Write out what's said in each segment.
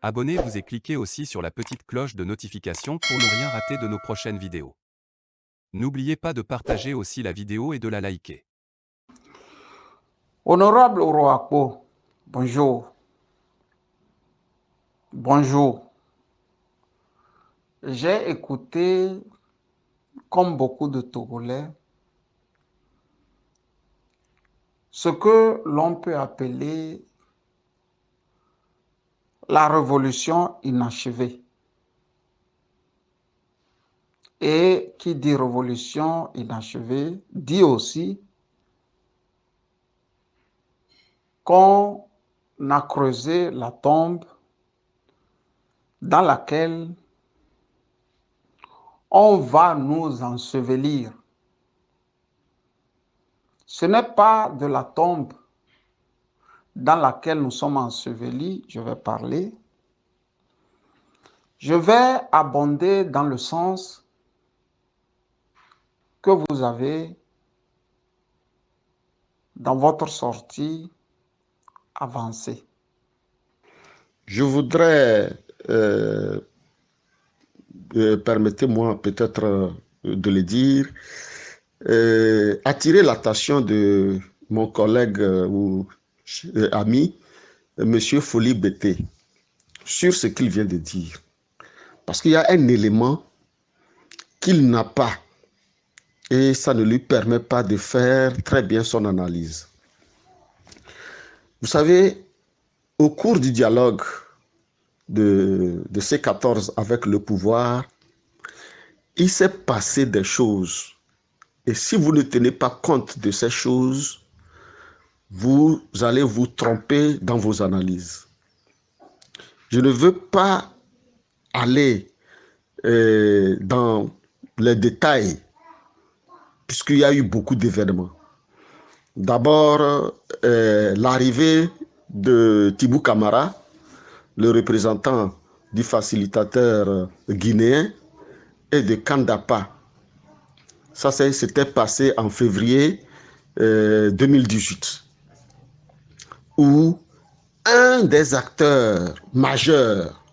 Abonnez-vous et cliquez aussi sur la petite cloche de notification pour ne rien rater de nos prochaines vidéos. N'oubliez pas de partager aussi la vidéo et de la liker. Honorable Oroakpo, bonjour. Bonjour. J'ai écouté, comme beaucoup de Togolais, ce que l'on peut appeler la révolution inachevée. Et qui dit révolution inachevée dit aussi qu'on a creusé la tombe dans laquelle on va nous ensevelir. Ce n'est pas de la tombe dans laquelle nous sommes ensevelis, je vais parler. Je vais abonder dans le sens que vous avez dans votre sortie avancée. Je voudrais, permettez-moi peut-être de le dire, attirer l'attention de mon collègue ou ami, M. Folie Bété, sur ce qu'il vient de dire. Parce qu'il y a un élément qu'il n'a pas et ça ne lui permet pas de faire très bien son analyse. Vous savez, au cours du dialogue de C14 avec le pouvoir, il s'est passé des choses. Et si vous ne tenez pas compte de ces choses, vous allez vous tromper dans vos analyses. Je ne veux pas aller dans les détails, puisqu'il y a eu beaucoup d'événements. D'abord, l'arrivée de Tibou Camara, le représentant du facilitateur guinéen, et de Kandapa. Ça, c'était passé en février 2018, où un des acteurs majeurs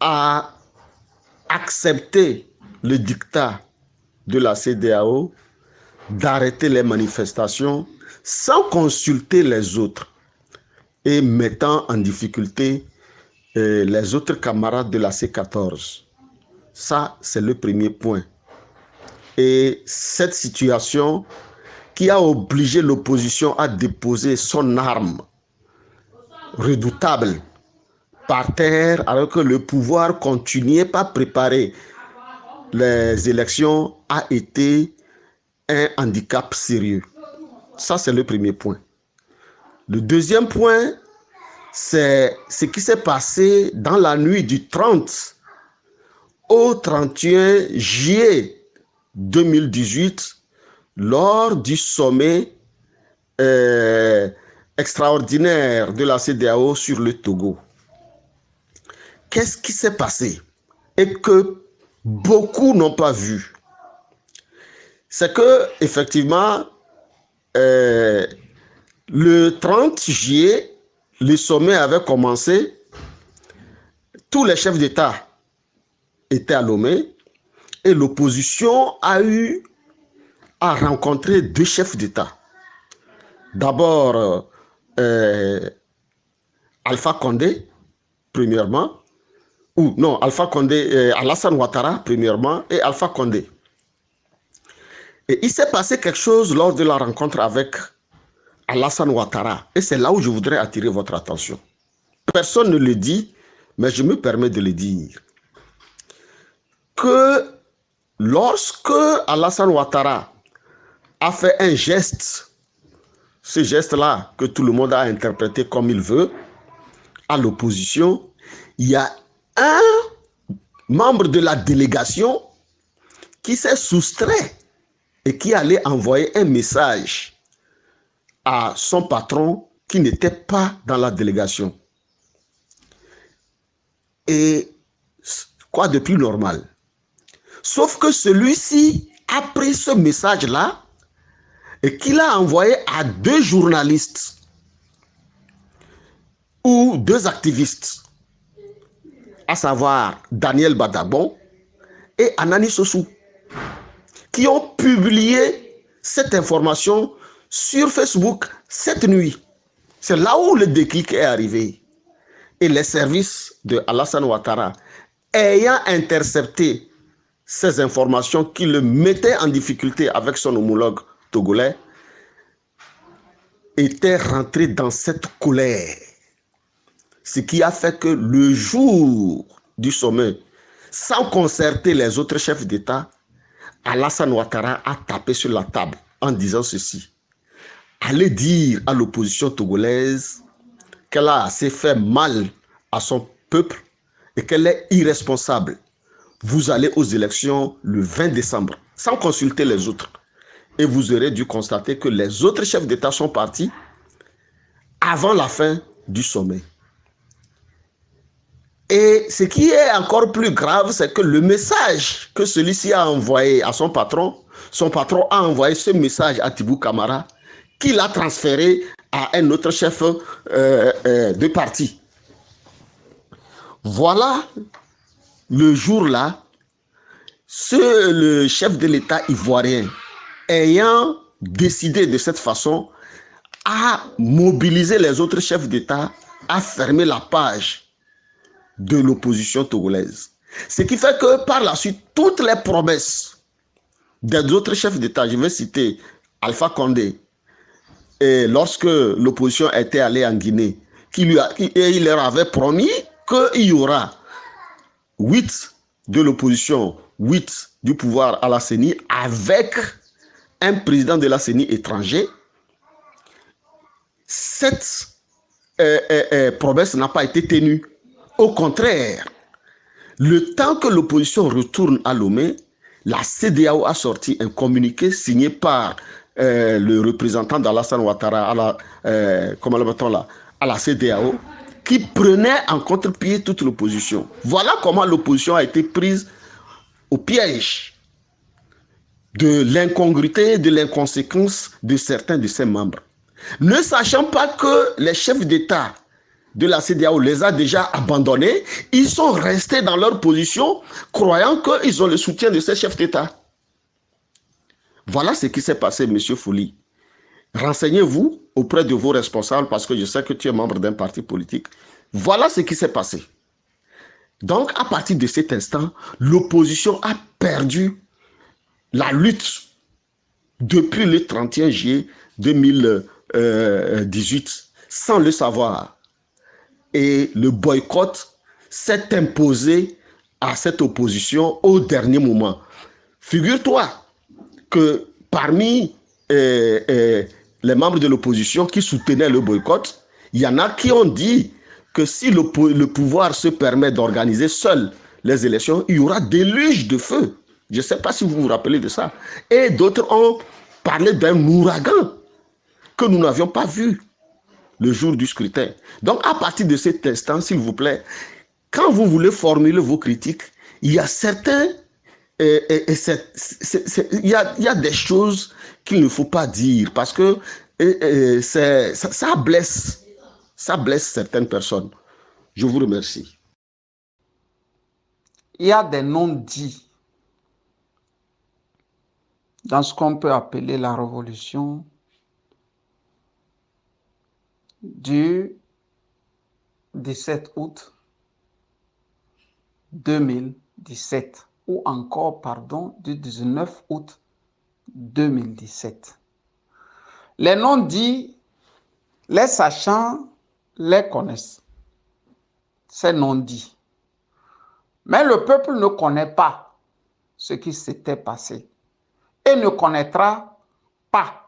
a accepté le dictat de la CEDEAO d'arrêter les manifestations sans consulter les autres et mettant en difficulté les autres camarades de la C14. Ça, c'est le premier point. Et cette situation qui a obligé l'opposition à déposer son arme redoutable par terre, alors que le pouvoir continuait pas à préparer les élections, a été un handicap sérieux. Ça, c'est le premier point. Le deuxième point, c'est ce qui s'est passé dans la nuit du 30 au 31 juillet 2018, lors du sommet extraordinaire de la CEDEAO sur le Togo. Qu'est-ce qui s'est passé et que beaucoup n'ont pas vu? C'est que, effectivement, le 30 juillet, le sommet avait commencé. Tous les chefs d'État étaient à Lomé et l'opposition a eu à rencontrer deux chefs d'État. D'abord, Alpha Condé, premièrement, ou non, Alpha Condé, Alassane Ouattara, premièrement, et Alpha Condé. Et il s'est passé quelque chose lors de la rencontre avec Alassane Ouattara. Et c'est là où je voudrais attirer votre attention. Personne ne le dit, mais je me permets de le dire. Que lorsque Alassane Ouattara a fait un geste, ce geste-là que tout le monde a interprété comme il veut, à l'opposition, il y a un membre de la délégation qui s'est soustrait et qui allait envoyer un message à son patron qui n'était pas dans la délégation. Et quoi de plus normal? Sauf que celui-ci a pris ce message-là et qu'il a envoyé à deux journalistes où surtout deux activistes, à savoir Daniel Badabon et Anani Sossou, qui ont publié cette information sur Facebook cette nuit. C'est là où le déclic est arrivé. Et les services de Alassane Ouattara, ayant intercepté ces informations qui le mettaient en difficulté avec son homologue togolais, étaient rentrés dans cette colère. Ce qui a fait que le jour du sommet, sans concerter les autres chefs d'État, Alassane Ouattara a tapé sur la table en disant ceci. Allez dire à l'opposition togolaise qu'elle a assez fait mal à son peuple et qu'elle est irresponsable. Vous allez aux élections le 20 décembre, sans consulter les autres. Et vous aurez dû constater que les autres chefs d'État sont partis avant la fin du sommet. Et ce qui est encore plus grave, c'est que le message que celui-ci a envoyé à son patron a envoyé ce message à Tibou Camara, qui l'a transféré à un autre chef de parti. Voilà, le jour-là, le chef de l'État ivoirien, ayant décidé de cette façon, a mobilisé les autres chefs d'État à fermer la page de l'opposition togolaise. Ce qui fait que par la suite, toutes les promesses des autres chefs d'État, je vais citer Alpha Condé, et lorsque l'opposition était allée en Guinée, il leur avait promis qu'il y aura 8 de l'opposition, 8 du pouvoir à la CENI, avec un président de la CENI étranger. Cette promesse n'a pas été tenue. Au contraire, le temps que l'opposition retourne à Lomé, la CEDEAO a sorti un communiqué signé par le représentant d'Alassane Ouattara à la CEDEAO, qui prenait en contre-pied toute l'opposition. Voilà comment l'opposition a été prise au piège de l'incongruité, de l'inconséquence de certains de ses membres. Ne sachant pas que les chefs d'État de la CEDEAO les a déjà abandonnés, ils sont restés dans leur position, croyant qu'ils ont le soutien de ces chefs d'État. Voilà ce qui s'est passé, M. Foli. Renseignez-vous auprès de vos responsables, parce que je sais que tu es membre d'un parti politique. Voilà ce qui s'est passé. Donc, à partir de cet instant, l'opposition a perdu la lutte depuis le 31 juillet 2018, sans le savoir. Et le boycott s'est imposé à cette opposition au dernier moment. Figure-toi que parmi les membres de l'opposition qui soutenaient le boycott, il y en a qui ont dit que si le pouvoir se permet d'organiser seul les élections, il y aura déluge de feu. Je ne sais pas si vous vous rappelez de ça. Et d'autres ont parlé d'un ouragan que nous n'avions pas vu le jour du scrutin. Donc, à partir de cet instant, s'il vous plaît, quand vous voulez formuler vos critiques, il y a certains... il y a des choses qu'il ne faut pas dire parce que ça blesse certaines personnes. Je vous remercie. Il y a des non-dits dans ce qu'on peut appeler la révolution du 17 août 2017 ou encore, du 19 août 2017. Les non-dits, les sachants les connaissent. C'est non-dit. Mais le peuple ne connaît pas ce qui s'était passé et ne connaîtra pas.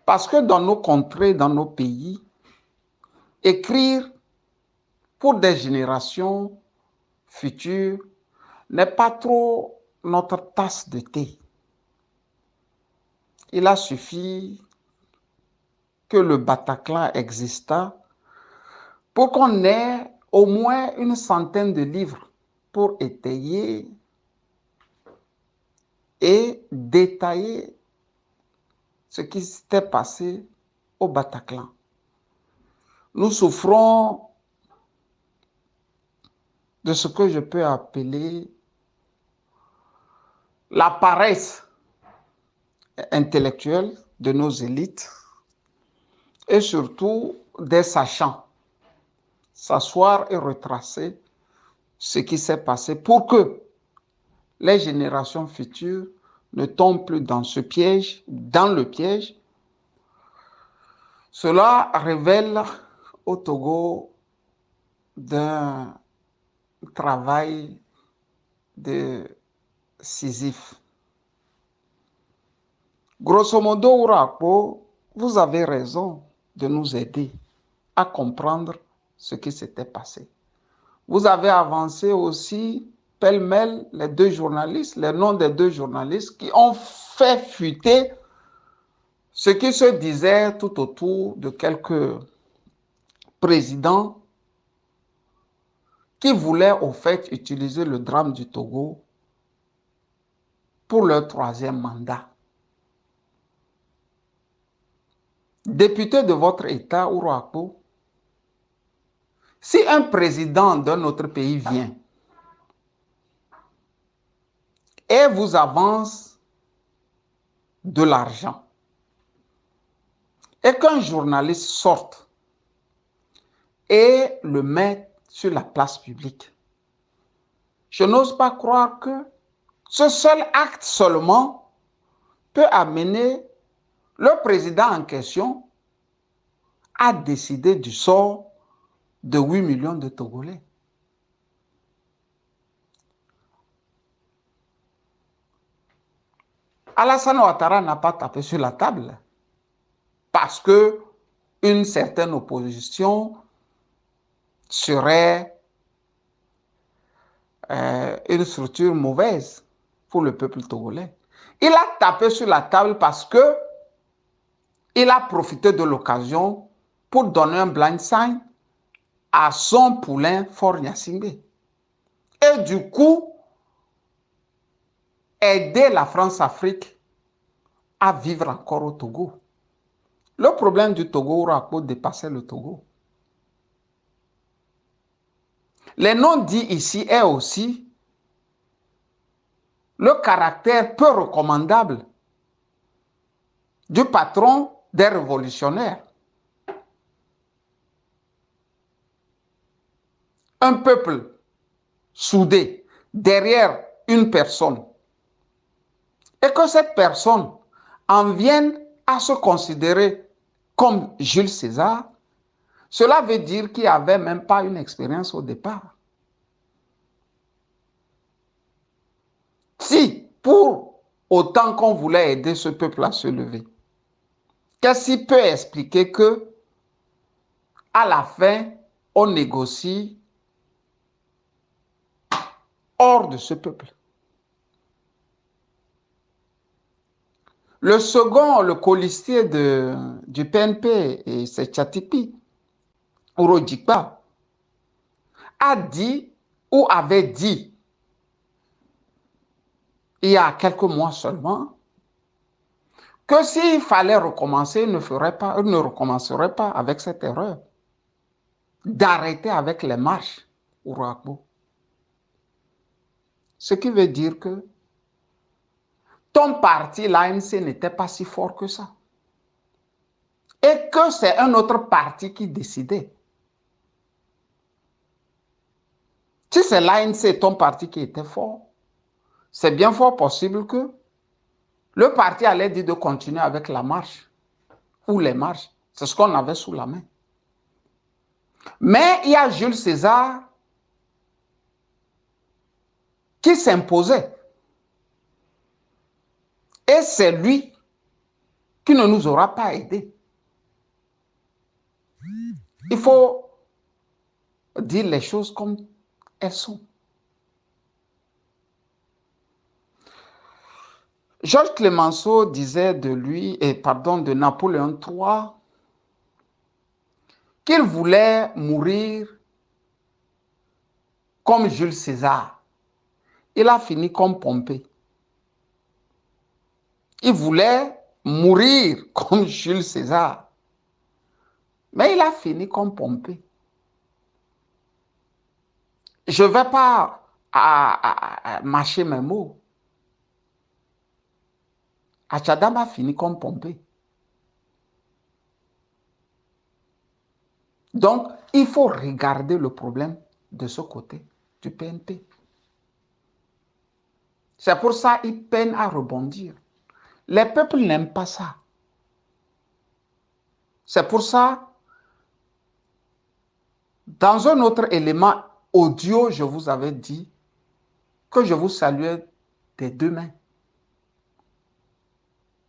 Parce que dans nos contrées, dans nos pays, écrire pour des générations futures n'est pas trop notre tasse de thé. Il a suffi que le Bataclan exista pour qu'on ait au moins une centaine de livres pour étayer et détailler ce qui s'était passé au Bataclan. nous souffrons de ce que je peux appeler la paresse intellectuelle de nos élites et surtout des sachants, s'asseoir et retracer ce qui s'est passé pour que les générations futures ne tombent plus dans ce piège, dans le piège. Cela révèle au Togo d'un travail de Sisyphe. Grosso modo, Ourako, vous avez raison de nous aider à comprendre ce qui s'était passé. Vous avez avancé aussi pêle-mêle les deux journalistes, les noms des deux journalistes qui ont fait fuiter ce qui se disait tout autour de quelques présidents qui voulaient au fait utiliser le drame du Togo pour leur troisième mandat. Député de votre État, Ourako, si un président d'un autre pays vient et vous avance de l'argent et qu'un journaliste sorte et le met sur la place publique, je n'ose pas croire que ce seul acte seulement peut amener le président en question à décider du sort de 8 millions de Togolais. Alassane Ouattara n'a pas tapé sur la table parce que une certaine opposition serait une structure mauvaise pour le peuple togolais. Il a tapé sur la table parce que il a profité de l'occasion pour donner un blind sign à son poulain Faure Gnassingbé. Et du coup, aider la France-Afrique à vivre encore au Togo. Le problème du Togo aura dépassé le Togo. Les non-dits ici est aussi le caractère peu recommandable du patron des révolutionnaires. Un peuple soudé derrière une personne et que cette personne en vienne à se considérer comme Jules César, cela veut dire qu'il n'y avait même pas une expérience au départ. Si, pour autant qu'on voulait aider ce peuple à se lever, qu'est-ce qui peut expliquer que, à la fin, on négocie hors de ce peuple? Le second, le colistier du PNP, et c'est Tchatipi, Ourodjikpa, a dit ou avait dit il y a quelques mois seulement que s'il fallait recommencer, il ne recommencerait pas avec cette erreur d'arrêter avec les marches Ourako. Ce qui veut dire que ton parti, l'ANC, n'était pas si fort que ça. Et que c'est un autre parti qui décidait. Si c'est l'ANC, ton parti qui était fort, c'est bien fort possible que le parti allait dire de continuer avec la marche ou les marches. C'est ce qu'on avait sous la main. Mais il y a Jules César qui s'imposait. Et c'est lui qui ne nous aura pas aidés. Il faut dire les choses comme elles sont. Georges Clemenceau disait de Napoléon III, qu'il voulait mourir comme Jules César. Il a fini comme Pompée. Il voulait mourir comme Jules César. Mais il a fini comme Pompée. Je ne vais pas mâcher mes mots. Achadam a fini comme Pompée. Donc, il faut regarder le problème de ce côté du PNP. C'est pour ça qu'il peine à rebondir. Les peuples n'aiment pas ça. C'est pour ça, dans un autre élément audio, je vous avais dit que je vous saluais des deux mains.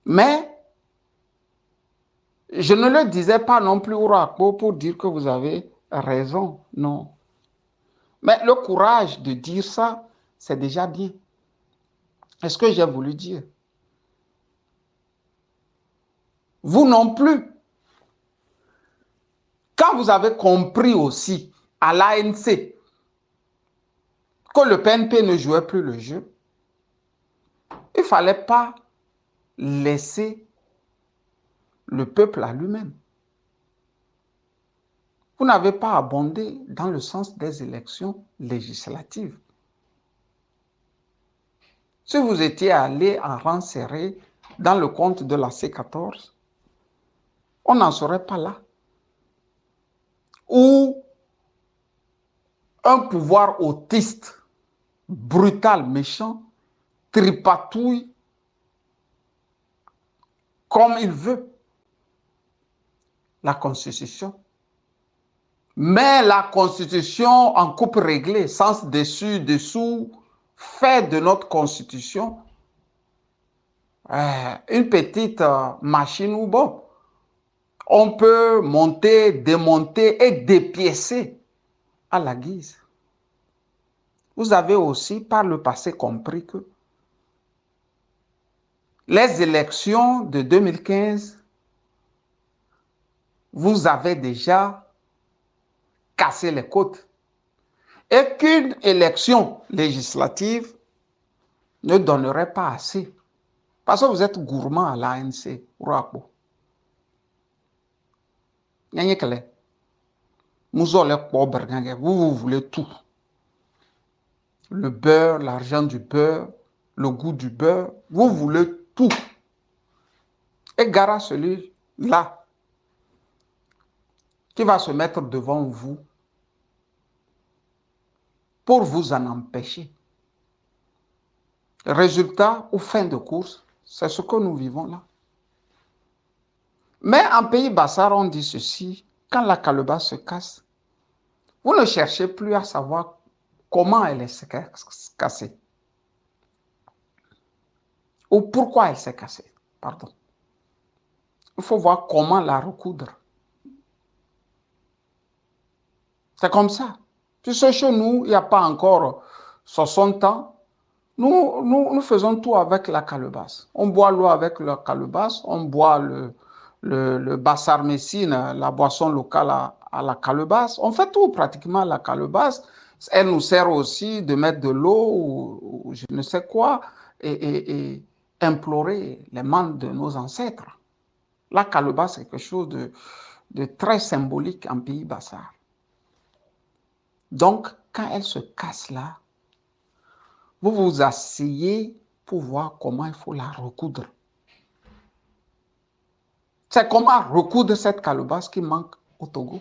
Mais je ne le disais pas non plus au Rakpo pour dire que vous avez raison, non. Mais le courage de dire ça, c'est déjà bien. C'est ce que j'ai voulu dire. Vous non plus. Quand vous avez compris aussi à l'ANC que le PNP ne jouait plus le jeu, il ne fallait pas laisser le peuple à lui-même. Vous n'avez pas abondé dans le sens des élections législatives. Si vous étiez allé en rang serré dans le compte de la C14, on n'en serait pas là. Ou un pouvoir autiste, brutal, méchant, tripatouille comme il veut la Constitution. Mais la Constitution en coupe réglée, sens dessus, dessous, fait de notre Constitution une petite machine où, bon, on peut monter, démonter et dépiécer à la guise. Vous avez aussi par le passé compris que les élections de 2015, vous avez déjà cassé les côtes. Et qu'une élection législative ne donnerait pas assez. Parce que vous êtes gourmand à l'ANC, Rapo. Vous voulez tout. Le beurre, l'argent du beurre, le goût du beurre, vous voulez tout. Et gare à celui-là qui va se mettre devant vous pour vous en empêcher. Résultat ou fin de course, c'est ce que nous vivons là. Mais en pays Bassar, on dit ceci, quand la calebasse se casse, vous ne cherchez plus à savoir comment elle est cassée. Ou pourquoi elle s'est cassée, pardon. Il faut voir comment la recoudre. C'est comme ça. Tu sais, chez nous, il n'y a pas encore 60 ans. Nous faisons tout avec la calebasse. On boit l'eau avec la calebasse, on boit le Bassar Messine, la boisson locale à la calebasse. On fait tout pratiquement à la calebasse. Elle nous sert aussi de mettre de l'eau ou je ne sais quoi et implorer les mains de nos ancêtres. La calebasse est quelque chose de très symbolique en pays Bassar. Donc, quand elle se casse là, vous vous asseyez pour voir comment il faut la recoudre. C'est comment recoudre cette calebasse qui manque au Togo.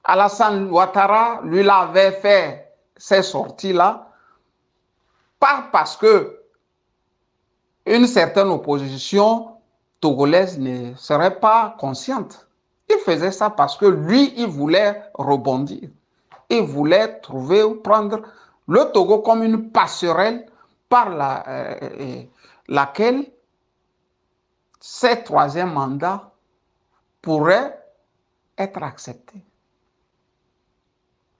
Alassane Ouattara, lui, l'avait fait ces sorties-là, pas parce que une certaine opposition togolaise ne serait pas consciente. Il faisait ça parce que lui, il voulait rebondir. Il voulait trouver ou prendre le Togo comme une passerelle par laquelle ce troisième mandat pourrait être accepté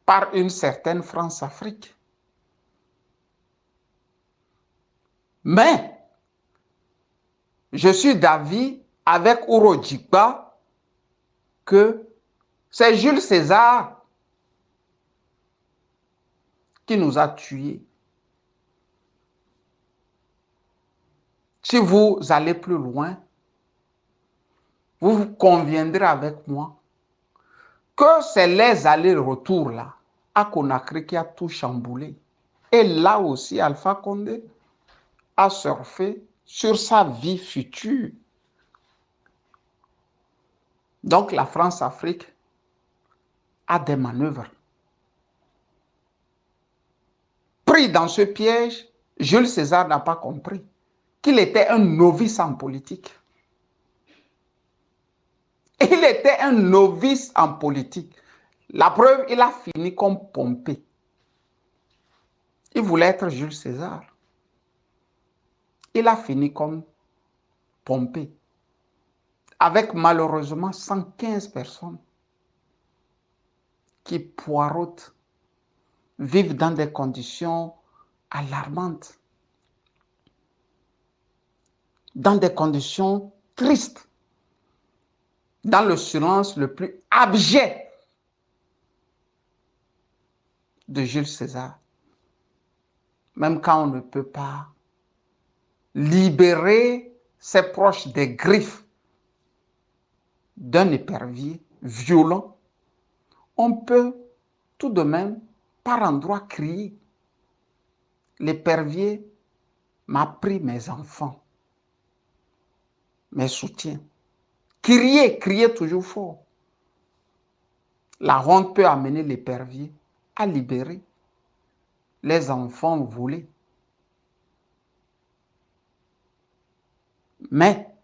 par une certaine France-Afrique. Mais je suis d'avis avec Ouro Djigba que c'est Jules César qui nous a tués. Si vous allez plus loin, vous conviendrez avec moi que c'est les allers-retours là à Conakry qui a tout chamboulé. Et là aussi, Alpha Condé a surfé sur sa vie future. Donc la France-Afrique a des manœuvres. Pris dans ce piège, Jules César n'a pas compris qu'il était un novice en politique. Il était un novice en politique. La preuve, il a fini comme Pompée. Il voulait être Jules César. Il a fini comme Pompée. Avec malheureusement 115 personnes qui poireautent, vivent dans des conditions alarmantes, dans des conditions tristes, dans le silence le plus abject de Jules César. Même quand on ne peut pas libérer ses proches des griffes d'un épervier violent, on peut tout de même par endroits crier. L'épervier m'a pris mes enfants, mes soutiens. Crier, crier toujours fort. La honte peut amener l'épervier à libérer les enfants volés. Mais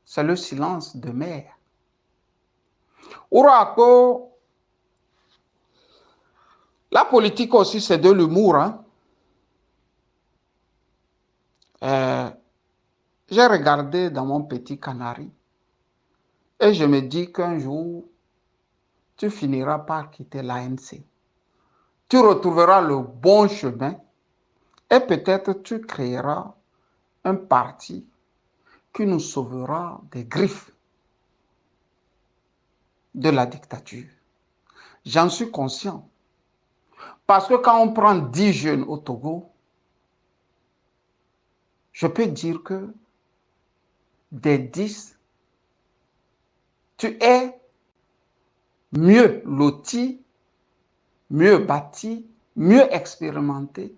c'est le silence de mer. Ourako, la politique aussi, c'est de l'humour. Hein? J'ai regardé dans mon petit canari et je me dis qu'un jour, tu finiras par quitter l'ANC. Tu retrouveras le bon chemin et peut-être tu créeras un parti qui nous sauvera des griffes de la dictature. J'en suis conscient. Parce que quand on prend 10 jeunes au Togo, je peux dire que des 10, tu es mieux loti, mieux bâti, mieux expérimenté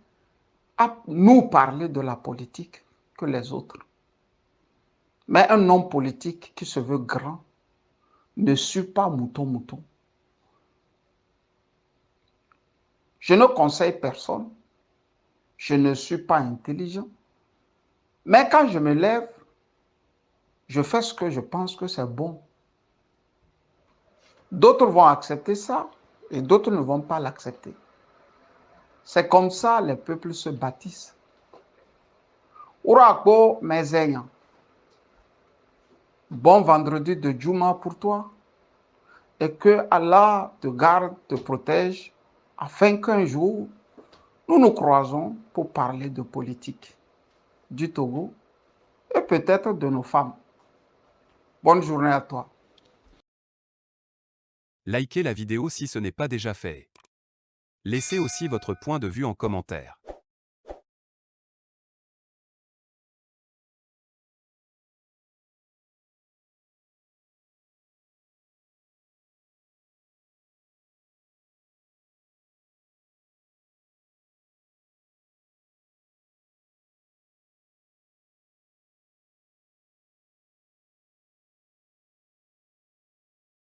à nous parler de la politique que les autres. Mais un homme politique qui se veut grand ne suit pas mouton. Je ne conseille personne. Je ne suis pas intelligent. Mais quand je me lève, je fais ce que je pense que c'est bon. D'autres vont accepter ça et d'autres ne vont pas l'accepter. C'est comme ça les peuples se bâtissent. Ourako Mezenya. Bon vendredi de Juma pour toi. Et que Allah te garde, te protège, afin qu'un jour, nous nous croisons pour parler de politique du Togo et peut-être de nos femmes. Bonne journée à toi. Likez la vidéo si ce n'est pas déjà fait. Laissez aussi votre point de vue en commentaire.